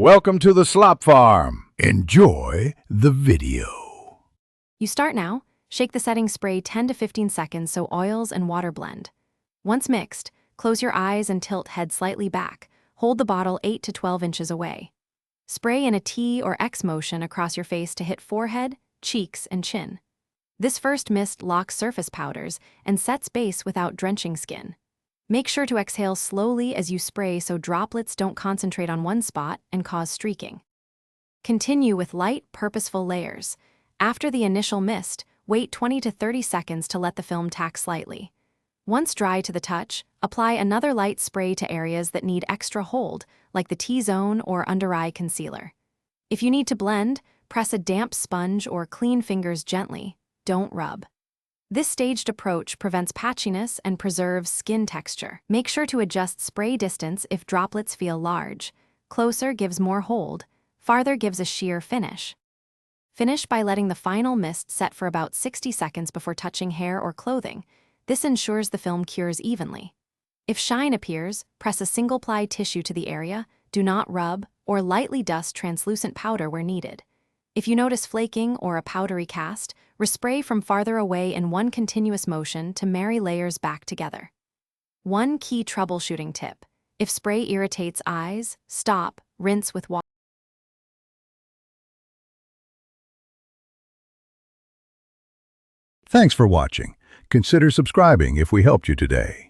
Welcome to the Slop Farm. Enjoy the video. You start now. Shake the setting spray 10 to 15 seconds so oils and water blend. Once mixed, close your eyes and tilt head slightly back. Hold the bottle 8 to 12 inches away. Spray in a T or X motion across your face to hit forehead, cheeks, and chin. This first mist locks surface powders and sets base without drenching skin. Make sure to exhale slowly as you spray so droplets don't concentrate on one spot and cause streaking. Continue with light, purposeful layers. After the initial mist, wait 20 to 30 seconds to let the film tack slightly. Once dry to the touch, apply another light spray to areas that need extra hold, like the T-zone or under-eye concealer. If you need to blend, press a damp sponge or clean fingers gently. Don't rub. This staged approach prevents patchiness and preserves skin texture. Make sure to adjust spray distance if droplets feel large. Closer gives more hold, farther gives a sheer finish. Finish by letting the final mist set for about 60 seconds before touching hair or clothing. This ensures the film cures evenly. If shine appears, press a single-ply tissue to the area, do not rub, or lightly dust translucent powder where needed. If you notice flaking or a powdery cast, respray from farther away in one continuous motion to marry layers back together. One key troubleshooting tip: if spray irritates eyes, stop, rinse with water. Thanks for watching. Consider subscribing if we helped you today.